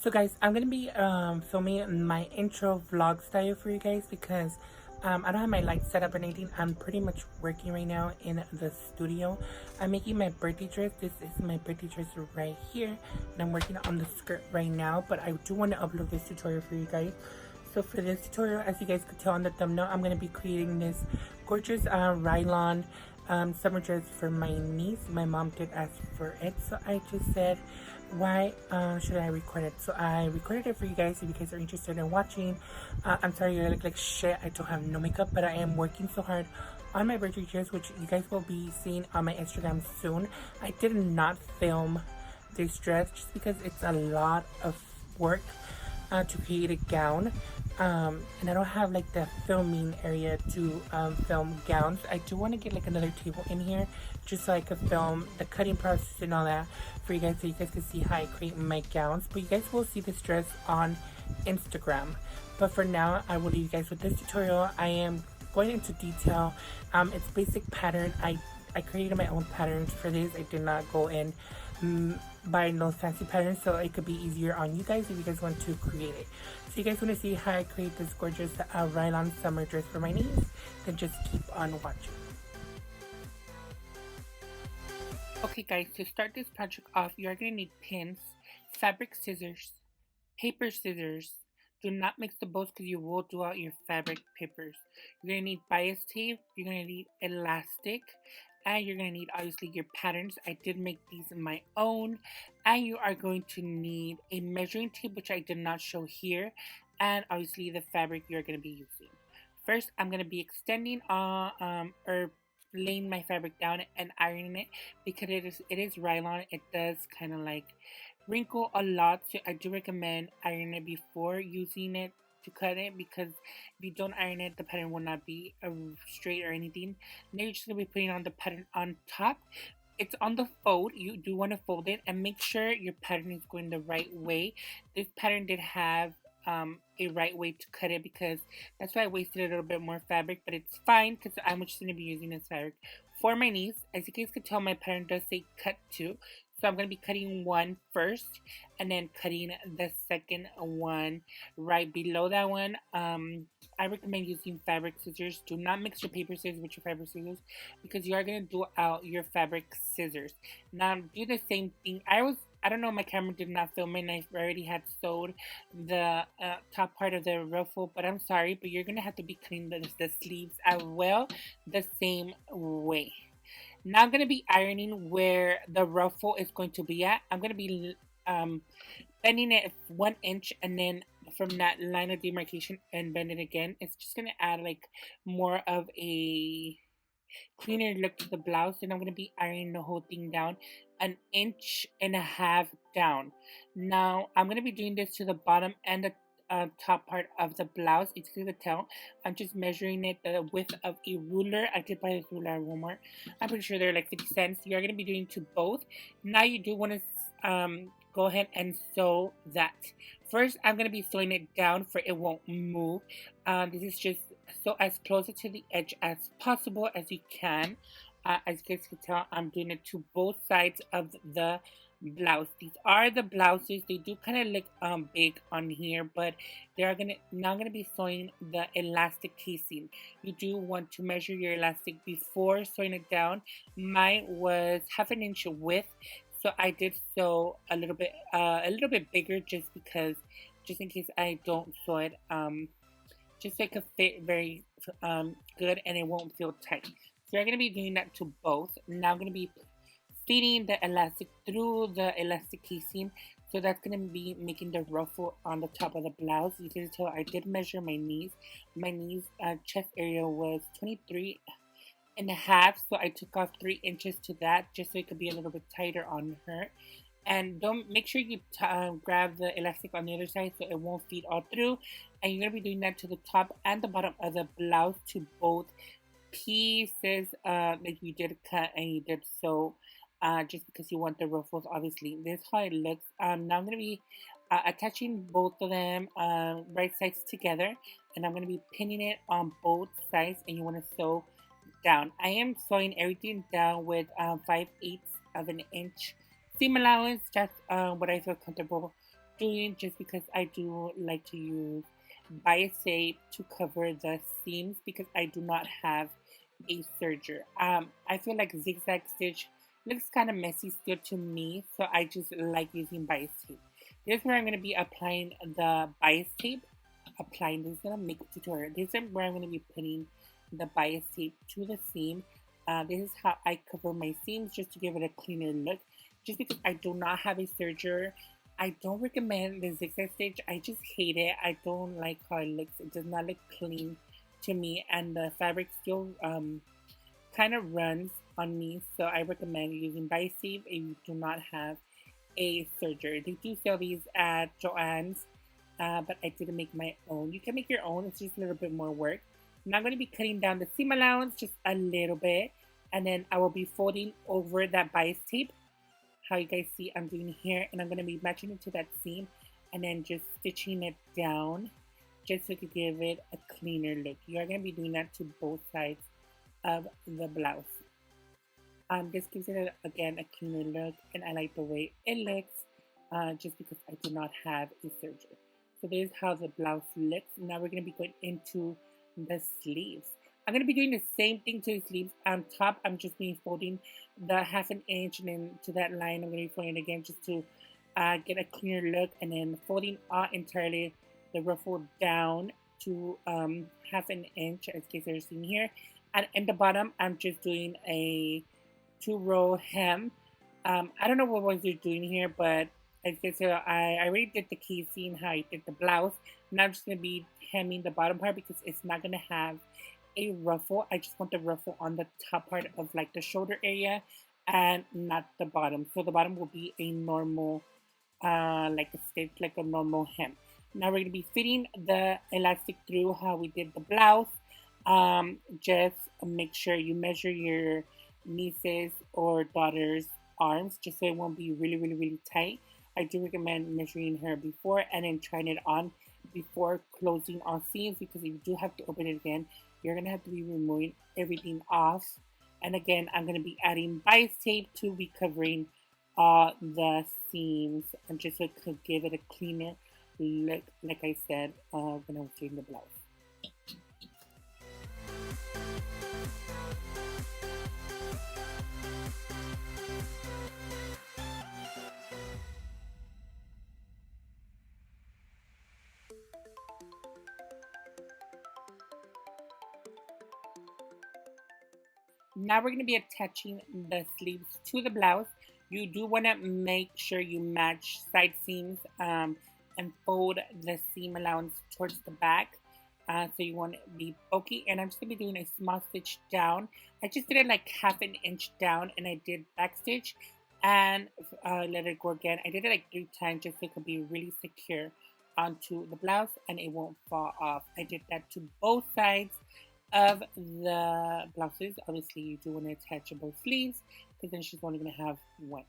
So guys, I'm gonna be filming my intro vlog style for you guys because I don't have my lights set up or anything. I'm pretty much working right now in the studio. I'm making my birthday dress. This is my birthday dress right here, and I'm working on the skirt right now. But I do want to upload this tutorial for you guys. So for this tutorial, as you guys could tell on the thumbnail, I'm gonna be creating this gorgeous Rylon summer dress for my niece. My mom did ask for it, so I just said, why should I record it? So I recorded it for you guys if you guys are interested in watching. I'm sorry I look like shit. I don't have no makeup, but I am working so hard on my birthday dress, which you guys will be seeing on my Instagram soon. I did not film this dress just because it's a lot of work to create a gown, and I don't have like the filming area to film gowns. I do want to get like another table in here just so I could film the cutting process and all that for you guys, so you guys can see how I create my gowns. But you guys will see this dress on Instagram. But for now, I will leave you guys with this tutorial. I am going into detail. It's basic pattern. I created my own patterns for this. I did not go in buy those fancy patterns, so it could be easier on you guys if you guys want to create it. So you guys want to see how I create this gorgeous Rylon summer dress for my niece, then just keep on watching. Okay guys, to start this project off, you are going to need pins, fabric scissors, paper scissors. Do not mix the both because you will do out your fabric papers. You're going to need bias tape, you're going to need elastic, and you're going to need obviously your patterns. I did make these my own. And you are going to need a measuring tape, which I did not show here, and obviously the fabric you're going to be using. First, I'm going to be extending or laying my fabric down and ironing it because it is Rylon. It does kind of like wrinkle a lot, so I do recommend ironing it before using it to cut it, because if you don't iron it, the pattern will not be straight or anything. Now you're just going to be putting on the pattern on top. It's on the fold. You do want to fold it and make sure your pattern is going the right way. This pattern did have a right way to cut it, because that's why I wasted a little bit more fabric, but it's fine because I'm just going to be using this fabric for my niece. As you guys can tell, my pattern does say cut two, so I'm going to be cutting one first and then cutting the second one right below that one. I recommend using fabric scissors. Do not mix your paper scissors with your fabric scissors because you are going to do out your fabric scissors. Now do the same thing. I don't know, my camera did not film it, and I already had sewed the top part of the ruffle, but I'm sorry, but you're going to have to be cutting the sleeves as well the same way. Now I'm going to be ironing where the ruffle is going to be at. I'm going to be bending it 1 inch, and then from that line of demarcation and bend it again. It's just going to add like more of a cleaner look to the blouse. And I'm going to be ironing the whole thing down 1.5 inches down. Now I'm going to be doing this to the bottom and the top part of the blouse. It's going to tell I'm just measuring it the width of a ruler. I did buy this ruler at Walmart. I'm pretty sure they're like 50 cents. You're going to be doing to both. Now you do want to go ahead and sew that. First, I'm going to be sewing it down for it won't move. This is just so as closer to the edge as possible as you can. As you guys can tell, I'm doing it to both sides of the blouse. These are the blouses. They do kind of look big on here, but they are now gonna be sewing the elastic casing. You do want to measure your elastic before sewing it down. Mine was 1/2 inch width, so I did sew a little bit bigger just in case I don't sew it just so it could fit very good and it won't feel tight. So you're going to be doing that to both. Now I'm going to be feeding the elastic through the elastic casing, so that's going to be making the ruffle on the top of the blouse. You can tell I did measure my knees. My knees chest area was 23.5, so I took off 3 inches to that just so it could be a little bit tighter on her. And don't make sure you grab the elastic on the other side so it won't feed all through. And you're going to be doing that to the top and the bottom of the blouse, to both pieces that you did cut and you did sew, just because you want the ruffles. Obviously, this is how it looks. Now I'm going to be attaching both of them right sides together, and I'm going to be pinning it on both sides, and you want to sew down. I am sewing everything down with 5/8 of an inch seam allowance. That's what I feel comfortable doing just because I do like to use bias tape to cover the seams because I do not have a serger. I feel like zigzag stitch looks kind of messy still to me, so I just like using bias tape. This is where I'm going to be applying the bias tape. Applying this is going to make a tutorial. This is where I'm going to be putting the bias tape to the seam. This is how I cover my seams just to give it a cleaner look. Just because I do not have a serger, I don't recommend the zigzag stitch. I just hate it. I don't like how it looks. It does not look clean to me, and the fabric still kind of runs on me. So I recommend using bias tape if you do not have a serger. They do sell these at Joann's, but I didn't make my own. You can make your own. It's just a little bit more work. Now I'm going to be cutting down the seam allowance just a little bit, and then I will be folding over that bias tape. How you guys see I'm doing here, and I'm going to be matching it to that seam and then just stitching it down just so to give it a cleaner look. You are going to be doing that to both sides of the blouse. This gives it again a cleaner look, and I like the way it looks just because I do not have a serger. So this is how the blouse looks. Now we're going to be going into the sleeves. I'm going to be doing the same thing to the sleeves. On top, I'm just being folding the 1/2 inch, and then to that line, I'm going to be folding again just to get a cleaner look, and then folding entirely the ruffle down to 1/2 inch, as you guys are seeing here. And in the bottom, I'm just doing a 2-row hem. I don't know what was you doing here, but as you can see, I already did the casing, how I did the blouse. Now I'm just going to be hemming the bottom part because it's not going to have a ruffle. I just want the ruffle on the top part of like the shoulder area and not the bottom. So the bottom will be a normal, like a stitch, like a normal hem. Now we're going to be fitting the elastic through how we did the blouse. Just make sure you measure your niece's or daughter's arms just so it won't be really tight. I do recommend measuring her before and then trying it on before closing all seams, because if you do have to open it again, you're going to have to be removing everything off. And again, I'm going to be adding bias tape to be covering all the seams, and just so it could give it a cleaner look, like I said when I was doing the blouse. Now we're going to be attaching the sleeves to the blouse. You do want to make sure you match side seams and fold the seam allowance towards the back. So you want to be bulky. And I'm just going to be doing a small stitch down. I just did it like 1/2 inch down, and I did back stitch and let it go again. I did it like 3 times just so it could be really secure onto the blouse and it won't fall off. I did that to both sides of the blouses. Obviously, you do want to attach both sleeves because then she's only going to have one.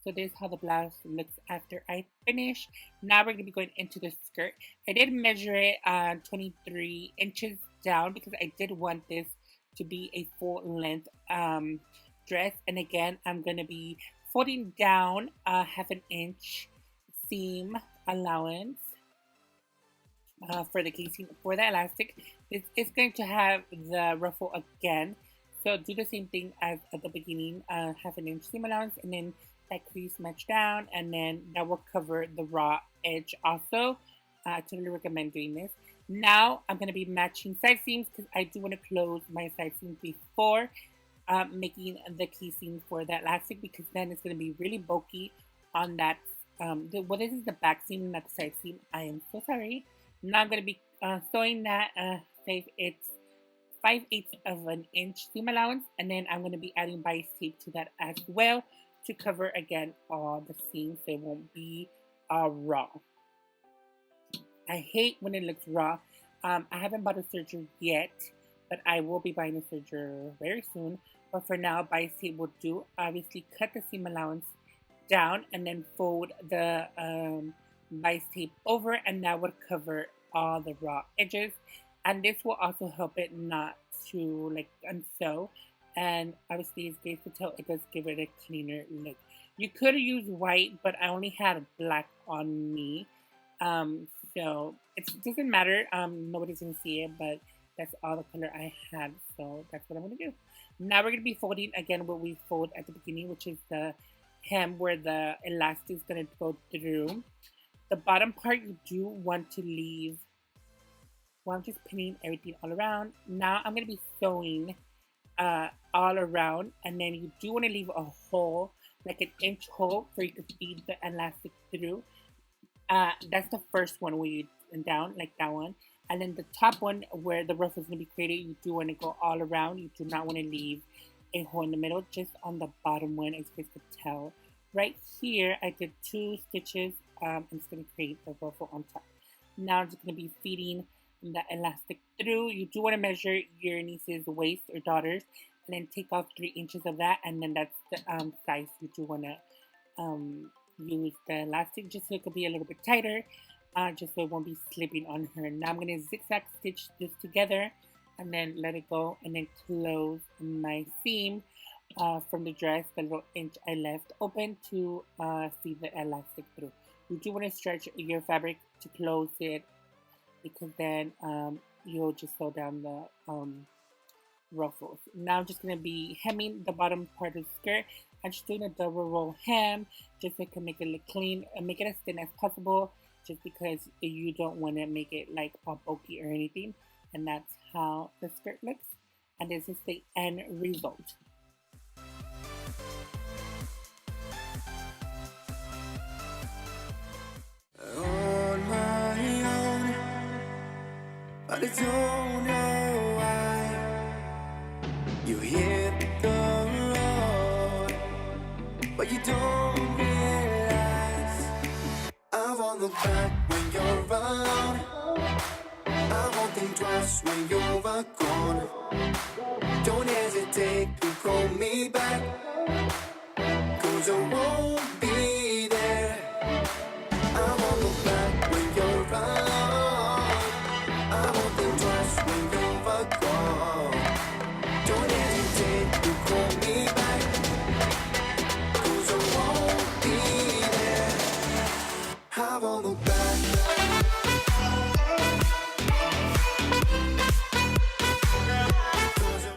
So this is how the blouse looks after I finish. Now we're going to be going into the skirt. I did measure it 23 inches down because I did want this to be a full length dress. And again, I'm going to be folding down a 1/2 inch seam allowance for the casing for the elastic. This is going to have the ruffle again, so do the same thing as at the beginning. 1/2 inch seam allowance, and then that crease match down, and then that will cover the raw edge also. I totally recommend doing this. Now I'm going to be matching side seams because I do want to close my side seams before making the casing for that elastic, because then it's going to be really bulky on that. Well, this is the back seam, not the side seam. I am so sorry. Now I'm going to be sewing that 5/8 of an inch seam allowance, and then I'm going to be adding bias tape to that as well to cover again all the seams so it won't be raw. I hate when it looks raw. I haven't bought a serger yet, but I will be buying a serger very soon. But for now, bias tape will do. Obviously, cut the seam allowance down and then fold the bias tape over, and that would cover all the raw edges. And this will also help it not to like unsew. And obviously, as you guys can tell, it does give it a cleaner look. You could use white, but I only had black on me. Um, so it doesn't matter. Nobody's gonna see it, but that's all the color I had. So that's what I'm gonna do. Now we're gonna be folding again what we fold at the beginning, which is the hem where the elastic is gonna go through. The bottom part you do want to leave. Well, I'm just pinning everything all around. Now I'm gonna be sewing all around, and then you do want to leave a hole, like an inch hole, so you can feed the elastic through. That's the first one where you down like that one, and then the top one where the ruffle is going to be created, you do want to go all around. You do not want to leave a hole in the middle, just on the bottom one, as you guys could tell. Right here, I did 2 stitches. I'm just going to create the ruffle on top. Now I'm just going to be feeding the elastic through. You do want to measure your niece's waist or daughter's, and then take off 3 inches of that, and then that's the size you do want to use the elastic, just so it could be a little bit tighter, just so it won't be slipping on her. Now I'm going to zigzag stitch this together and then let it go, and then close my seam from the dress, the little inch I left open to feed the elastic through. You do want to stretch your fabric to close it, because then you'll just sew down the ruffles. Now I'm just going to be hemming the bottom part of the skirt. I'm just doing a double roll hem, just so I can make it look clean and make it as thin as possible, just because you don't want to make it like all bulky or anything. And that's how the skirt looks, and this is the end result. On my own, but I don't know why you hit the road, but you don't realize I won't look back when you're around. I won't think twice when you're gone. Don't hesitate to call me back, 'cause I won't be there. I won't look back when you're around. I won't think twice when you're gone. Don't hesitate to call me back, 'cause I won't be there. I won't look back.